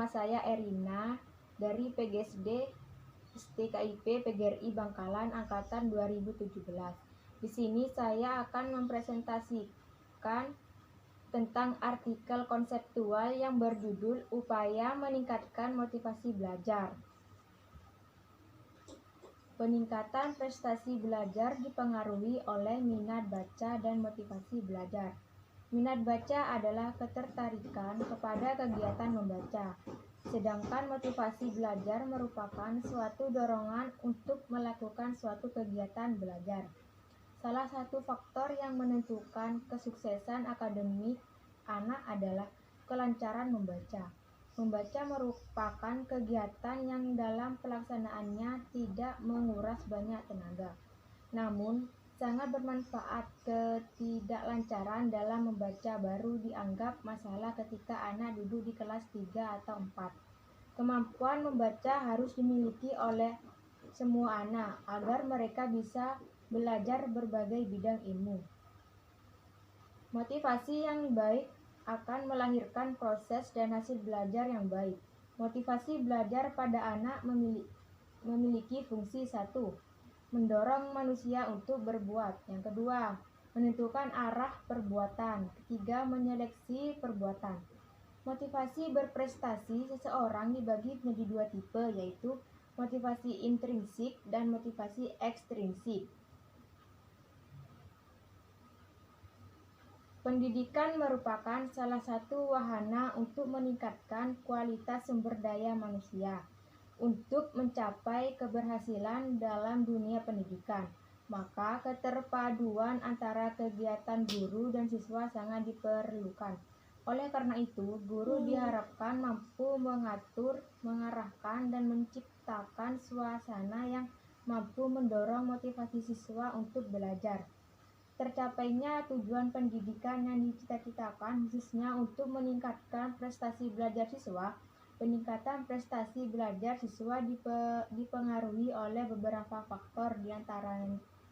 Nama saya Erina dari PGSD STKIP PGRI Bangkalan angkatan 2017. Di sini saya akan mempresentasikan tentang artikel konseptual yang berjudul Upaya Meningkatkan Motivasi Belajar. Peningkatan prestasi belajar dipengaruhi oleh minat baca dan motivasi belajar. Minat baca adalah ketertarikan kepada kegiatan membaca, sedangkan motivasi belajar merupakan suatu dorongan untuk melakukan suatu kegiatan belajar. Salah satu faktor yang menentukan kesuksesan akademik anak adalah kelancaran membaca. Membaca merupakan kegiatan yang dalam pelaksanaannya tidak menguras banyak tenaga, namun sangat bermanfaat. Ketidaklancaran dalam membaca baru dianggap masalah ketika anak duduk di kelas 3 atau 4. Kemampuan membaca harus dimiliki oleh semua anak agar mereka bisa belajar berbagai bidang ilmu. Motivasi yang baik akan melahirkan proses dan hasil belajar yang baik. Motivasi belajar pada anak memiliki fungsi 1. Mendorong manusia untuk berbuat. Yang kedua, menentukan arah perbuatan. Ketiga, menyeleksi perbuatan. Motivasi berprestasi seseorang dibagi menjadi 2 tipe, yaitu motivasi intrinsik dan motivasi ekstrinsik. Pendidikan merupakan salah satu wahana untuk meningkatkan kualitas sumber daya manusia. Untuk mencapai keberhasilan dalam dunia pendidikan, maka keterpaduan antara kegiatan guru dan siswa sangat diperlukan. Oleh karena itu, guru diharapkan mampu mengatur, mengarahkan, dan menciptakan suasana yang mampu mendorong motivasi siswa untuk belajar. Tercapainya tujuan pendidikan yang dicita-citakan khususnya untuk meningkatkan prestasi belajar siswa. Peningkatan prestasi belajar siswa dipengaruhi oleh beberapa faktor,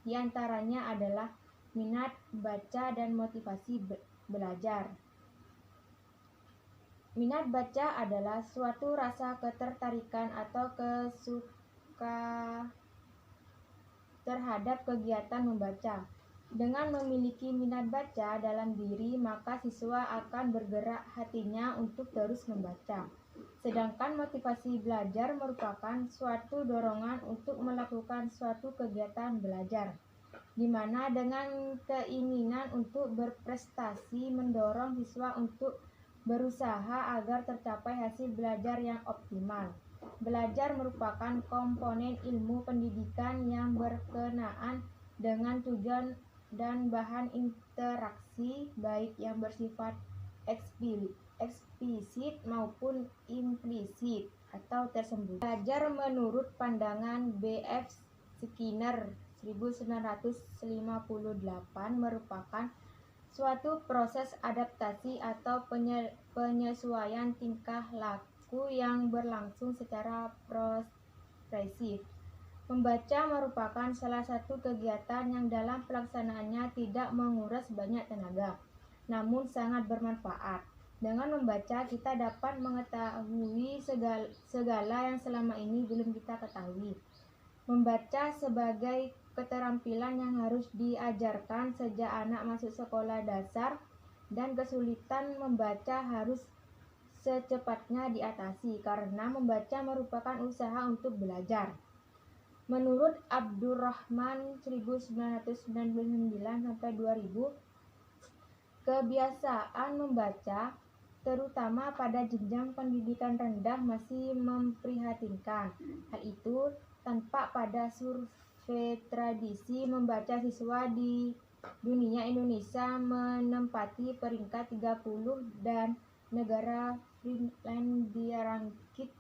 diantaranya adalah minat baca dan motivasi belajar. Minat baca adalah suatu rasa ketertarikan atau kesuka terhadap kegiatan membaca. Dengan memiliki minat baca dalam diri, maka siswa akan bergerak hatinya untuk terus membaca. Sedangkan motivasi belajar merupakan suatu dorongan untuk melakukan suatu kegiatan belajar, di mana dengan keinginan untuk berprestasi mendorong siswa untuk berusaha agar tercapai hasil belajar yang optimal. Belajar merupakan komponen ilmu pendidikan yang berkenaan dengan tujuan dan bahan interaksi, baik yang bersifat eksplisit maupun implisit atau tersembunyi. Belajar menurut pandangan B.F. Skinner 1958 merupakan suatu proses adaptasi atau penyesuaian tingkah laku yang berlangsung secara progresif. Membaca merupakan salah satu kegiatan yang dalam pelaksanaannya tidak menguras banyak tenaga, namun sangat bermanfaat. Dengan membaca, kita dapat mengetahui segala yang selama ini belum kita ketahui. Membaca sebagai keterampilan yang harus diajarkan sejak anak masuk sekolah dasar, dan kesulitan membaca harus secepatnya diatasi karena membaca merupakan usaha untuk belajar. Menurut Abdurrahman 1999-2000, kebiasaan membaca terutama pada jenjang pendidikan rendah masih memprihatinkan. Hal itu tampak pada survei tradisi membaca siswa di dunia. Indonesia menempati peringkat 30 dan negara Finlandia dirangkit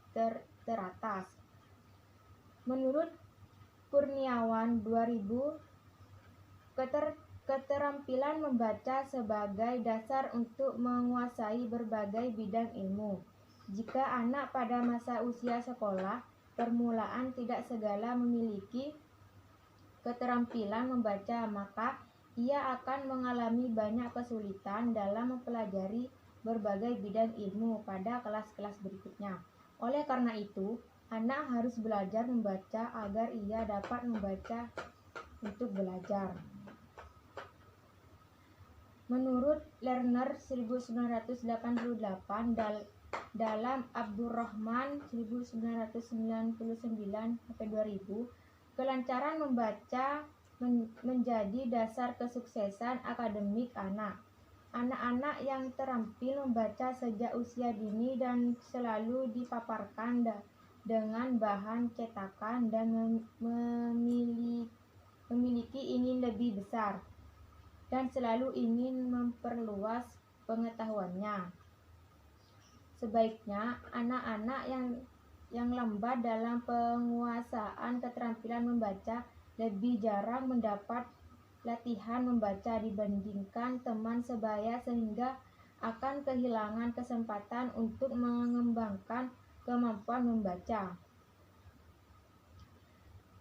teratas. Menurut Kurniawan 2000, keterampilan membaca sebagai dasar untuk menguasai berbagai bidang ilmu. Jika anak pada masa usia sekolah permulaan tidak segala memiliki keterampilan membaca, maka ia akan mengalami banyak kesulitan dalam mempelajari berbagai bidang ilmu pada kelas-kelas berikutnya. Oleh karena itu, anak harus belajar membaca agar ia dapat membaca untuk belajar. Menurut Lerner 1988 dalam Abdurrahman 1999-2000, kelancaran membaca menjadi dasar kesuksesan akademik anak. Anak-anak yang terampil membaca sejak usia dini dan selalu dipaparkan dengan bahan cetakan dan memiliki ingin lebih besar dan selalu ingin memperluas pengetahuannya. Sebaiknya anak-anak yang lambat dalam penguasaan keterampilan membaca lebih jarang mendapat latihan membaca dibandingkan teman sebaya sehingga akan kehilangan kesempatan untuk mengembangkan kemampuan membaca.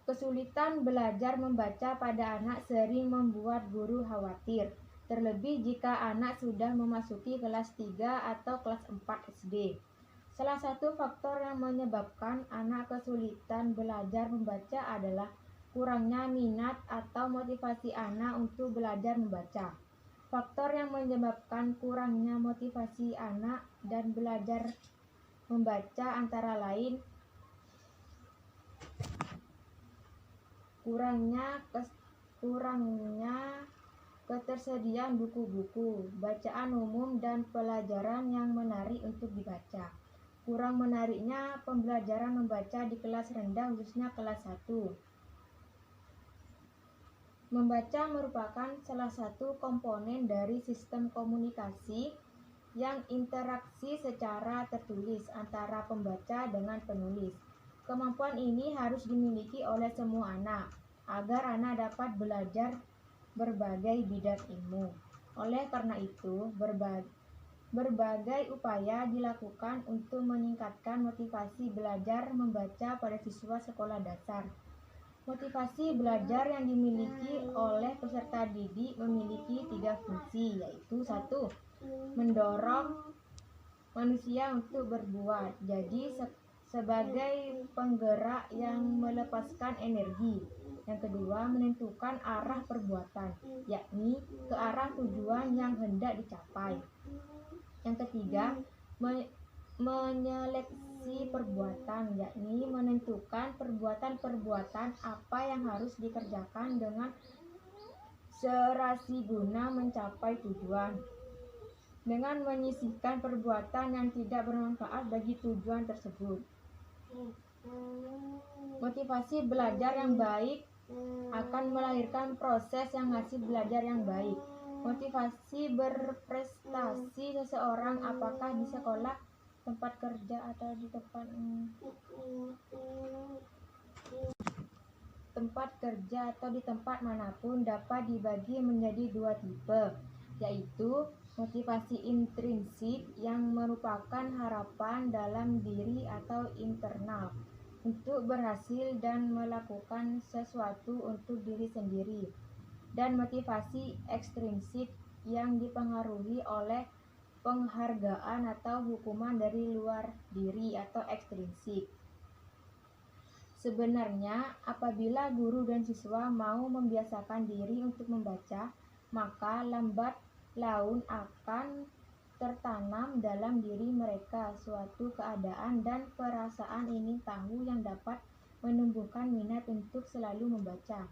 Kesulitan belajar membaca pada anak sering membuat guru khawatir, terlebih jika anak sudah memasuki kelas 3 atau kelas 4 SD. Salah satu faktor yang menyebabkan anak kesulitan belajar membaca adalah kurangnya minat atau motivasi anak untuk belajar membaca. Faktor yang menyebabkan kurangnya motivasi anak dan belajar membaca antara lain kurangnya ketersediaan buku-buku bacaan umum dan pelajaran yang menarik untuk dibaca. Kurang menariknya pembelajaran membaca di kelas rendah, khususnya kelas 1. Membaca merupakan salah satu komponen dari sistem komunikasi yang interaksi secara tertulis antara pembaca dengan penulis. Kemampuan ini harus dimiliki oleh semua anak, agar anak dapat belajar berbagai bidang ilmu. Oleh karena itu, berbagai upaya dilakukan untuk meningkatkan motivasi belajar membaca pada siswa sekolah dasar. Motivasi belajar yang dimiliki oleh peserta didik memiliki 3 fungsi, yaitu 1. Mendorong manusia untuk berbuat, jadi sebagai penggerak yang melepaskan energi. Yang kedua, menentukan arah perbuatan, yakni ke arah tujuan yang hendak dicapai. Yang ketiga, menyeleksi perbuatan, yakni menentukan perbuatan-perbuatan apa yang harus dikerjakan dengan serasi guna mencapai tujuan, dengan menyisihkan perbuatan yang tidak bermanfaat bagi tujuan tersebut. Motivasi belajar yang baik akan melahirkan proses yang hasil belajar yang baik. Motivasi berprestasi seseorang, apakah di sekolah, tempat kerja, atau di tempat kerja atau di tempat manapun, dapat dibagi menjadi 2 tipe, yaitu motivasi intrinsik yang merupakan harapan dalam diri atau internal untuk berhasil dan melakukan sesuatu untuk diri sendiri, dan motivasi ekstrinsik yang dipengaruhi oleh penghargaan atau hukuman dari luar diri atau ekstrinsik. Sebenarnya, apabila guru dan siswa mau membiasakan diri untuk membaca, maka lambat laun akan tertanam dalam diri mereka suatu keadaan dan perasaan ingin tahu yang dapat menumbuhkan minat untuk selalu membaca.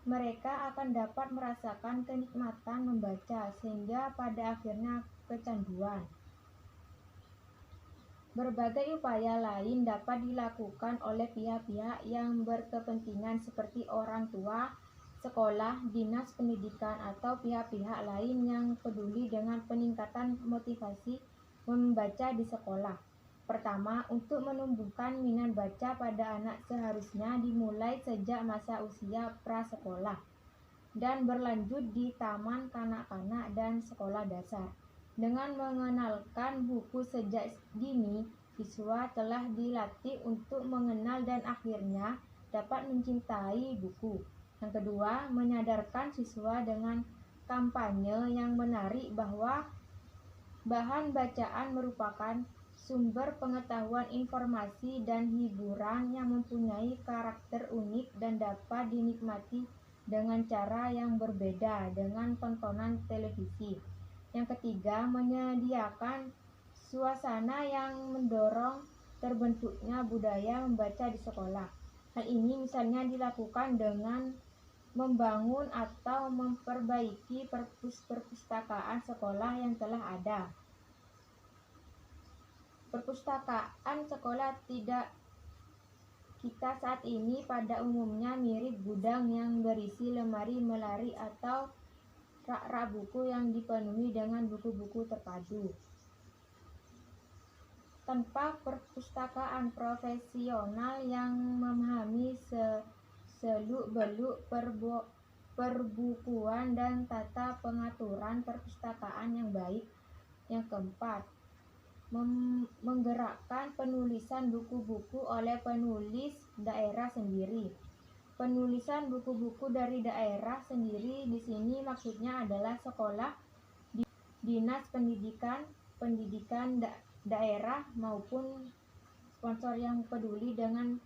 Mereka akan dapat merasakan kenikmatan membaca sehingga pada akhirnya kecanduan. Berbagai upaya lain dapat dilakukan oleh pihak-pihak yang berkepentingan seperti orang tua, sekolah, dinas pendidikan, atau pihak-pihak lain yang peduli dengan peningkatan motivasi membaca di sekolah. Pertama, untuk menumbuhkan minat baca pada anak seharusnya dimulai sejak masa usia prasekolah dan berlanjut di taman kanak-kanak dan sekolah dasar. Dengan mengenalkan buku sejak dini, siswa telah dilatih untuk mengenal dan akhirnya dapat mencintai buku. Yang kedua, menyadarkan siswa dengan kampanye yang menarik bahwa Bahan bacaan merupakan sumber pengetahuan, informasi, dan hiburan yang mempunyai karakter unik dan dapat dinikmati dengan cara yang berbeda dengan tontonan televisi. Yang ketiga, menyediakan suasana yang mendorong terbentuknya budaya membaca di sekolah. Hal ini misalnya dilakukan dengan membangun atau memperbaiki perpustakaan sekolah yang telah ada. Perpustakaan sekolah tidak kita saat ini pada umumnya mirip gudang yang berisi lemari melari atau rak-rak buku yang dipenuhi dengan buku-buku terpadu. Tanpa perpustakaan profesional yang memahami seluk-beluk perbukuan dan tata pengaturan perpustakaan yang baik. Yang keempat, menggerakkan penulisan buku-buku oleh penulis daerah sendiri. Penulisan buku-buku dari daerah sendiri di sini maksudnya adalah sekolah, dinas pendidikan daerah maupun sponsor yang peduli dengan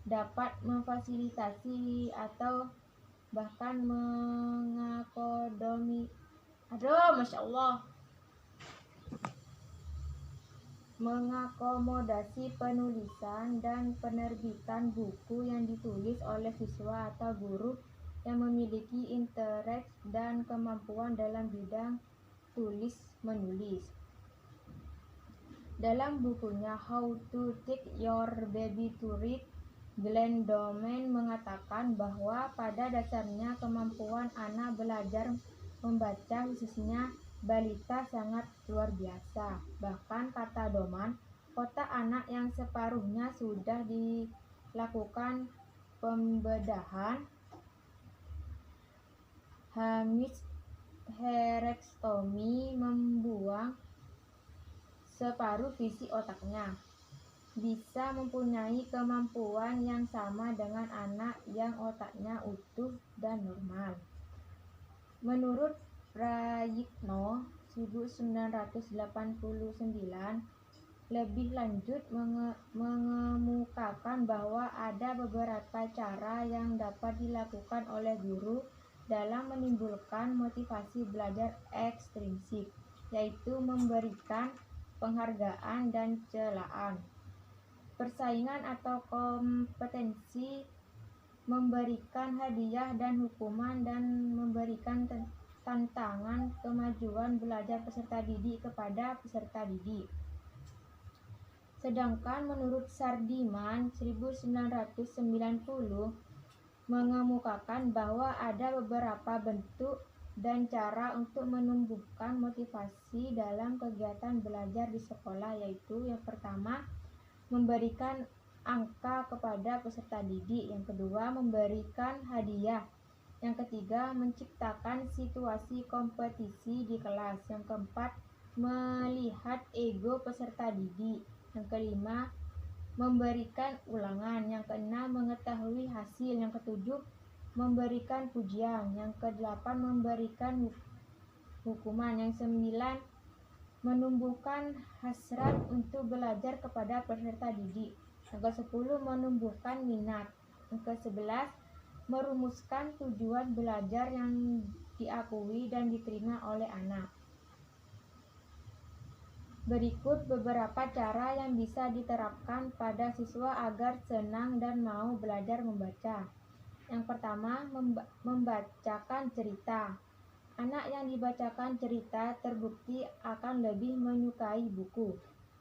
dapat memfasilitasi atau bahkan mengakomodasi penulisan dan penerbitan buku yang ditulis oleh siswa atau guru yang memiliki interest dan kemampuan dalam bidang tulis-menulis. Dalam bukunya How to Teach Your Baby to Read, Glenn Doman mengatakan bahwa pada dasarnya kemampuan anak belajar membaca, khususnya balita, sangat luar biasa. Bahkan kata Doman, otak anak yang separuhnya sudah dilakukan pembedahan hysterektomi, membuang separuh visi otaknya, bisa mempunyai kemampuan yang sama dengan anak yang otaknya utuh dan normal. Menurut Prayitno 1989 lebih lanjut mengemukakan bahwa ada beberapa cara yang dapat dilakukan oleh guru dalam menimbulkan motivasi belajar ekstrinsik, yaitu memberikan penghargaan dan celaan, persaingan atau kompetensi, memberikan hadiah dan hukuman, dan memberikan tantangan kemajuan belajar peserta didik kepada peserta didik. Sedangkan menurut Sardiman 1990 mengemukakan bahwa ada beberapa bentuk dan cara untuk menumbuhkan motivasi dalam kegiatan belajar di sekolah, yaitu yang pertama, memberikan angka kepada peserta didik. Yang kedua, memberikan hadiah. Yang ketiga, menciptakan situasi kompetisi di kelas. Yang keempat, melihat ego peserta didik. Yang kelima, memberikan ulangan. Yang keenam, mengetahui hasil. Yang ketujuh, memberikan pujian. Yang kedelapan, memberikan hukuman. Yang sembilan, menumbuhkan hasrat untuk belajar kepada peserta didik. Yang ke-10, menumbuhkan minat. Yang ke-11, merumuskan tujuan belajar yang diakui dan diterima oleh anak. Berikut beberapa cara yang bisa diterapkan pada siswa agar senang dan mau belajar membaca. Yang pertama, membacakan cerita. Anak yang dibacakan cerita terbukti akan lebih menyukai buku.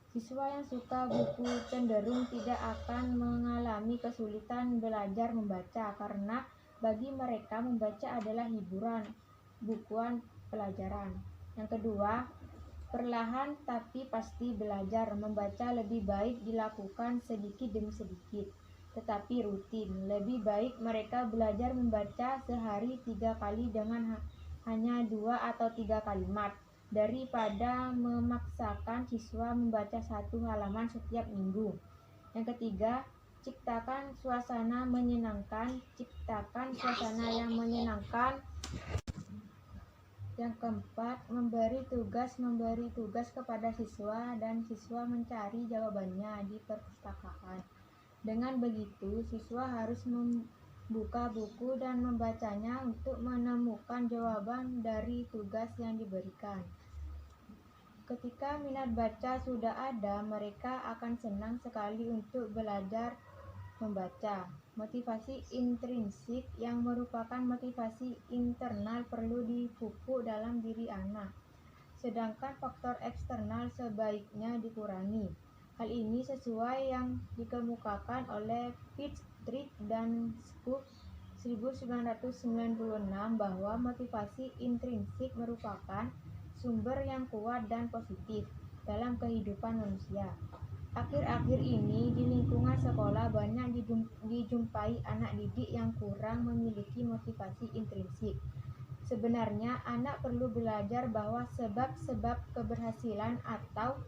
Siswa yang suka buku cenderung tidak akan mengalami kesulitan belajar membaca, karena bagi mereka membaca adalah hiburan, bukan pelajaran. Yang kedua, perlahan tapi pasti belajar. Membaca lebih baik dilakukan sedikit demi sedikit, tetapi rutin. Lebih baik mereka belajar membaca sehari 3 kali dengan hanya 2 atau 3 kalimat, daripada memaksakan siswa membaca 1 halaman setiap minggu. Yang ketiga, ciptakan suasana menyenangkan. Ciptakan suasana yang menyenangkan Yang keempat, memberi tugas kepada siswa dan siswa mencari jawabannya di perpustakaan. Dengan begitu, siswa harus membuka buku dan membacanya untuk menemukan jawaban dari tugas yang diberikan. Ketika minat baca sudah ada, mereka akan senang sekali untuk belajar membaca. Motivasi intrinsik yang merupakan motivasi internal perlu dipupuk dalam diri anak. Sedangkan faktor eksternal sebaiknya dikurangi. Hal ini sesuai yang dikemukakan oleh Fitzgerald dan Scoop 1996 bahwa motivasi intrinsik merupakan sumber yang kuat dan positif dalam kehidupan manusia. Akhir-akhir ini di lingkungan sekolah banyak dijumpai anak didik yang kurang memiliki motivasi intrinsik. Sebenarnya anak perlu belajar bahwa sebab-sebab keberhasilan atau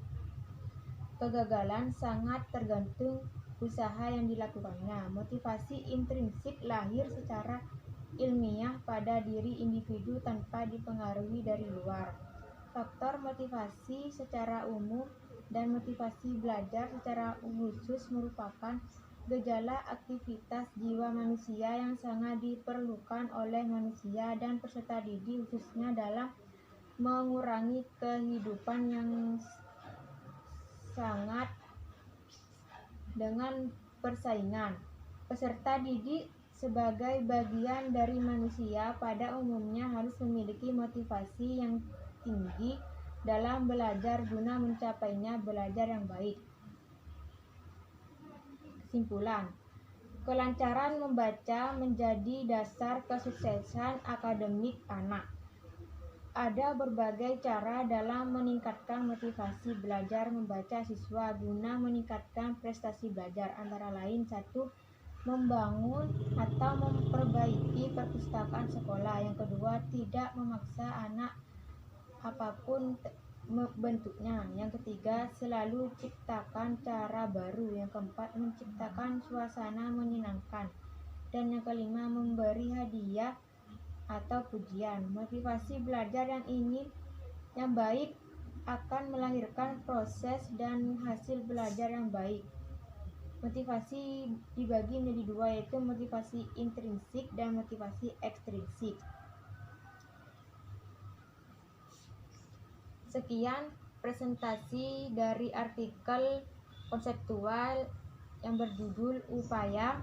kegagalan sangat tergantung usaha yang dilakukannya. Motivasi intrinsik lahir secara ilmiah pada diri individu tanpa dipengaruhi dari luar. Faktor motivasi secara umum dan motivasi belajar secara khusus merupakan gejala aktivitas jiwa manusia yang sangat diperlukan oleh manusia dan peserta didik khususnya dalam mengurangi kehidupan yang sangat dengan persaingan. Peserta didik sebagai bagian dari manusia pada umumnya harus memiliki motivasi yang tinggi dalam belajar guna mencapainya belajar yang baik. Kesimpulan, kelancaran membaca menjadi dasar kesuksesan akademik anak. Ada berbagai cara dalam meningkatkan motivasi belajar membaca siswa guna meningkatkan prestasi belajar, antara lain 1. Membangun atau memperbaiki perpustakaan sekolah. Yang kedua, tidak memaksa anak apapun bentuknya. Yang ketiga, selalu ciptakan cara baru. Yang keempat, menciptakan suasana menyenangkan. Dan yang kelima, memberi hadiah atau pujian. Motivasi belajar yang baik akan melahirkan proses dan hasil belajar yang baik. Motivasi dibagi menjadi dua, yaitu motivasi intrinsik dan motivasi ekstrinsik. Sekian presentasi dari artikel konseptual yang berjudul upaya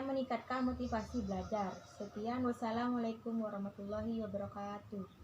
meningkatkan motivasi belajar. Sekian, wassalamualaikum warahmatullahi wabarakatuh.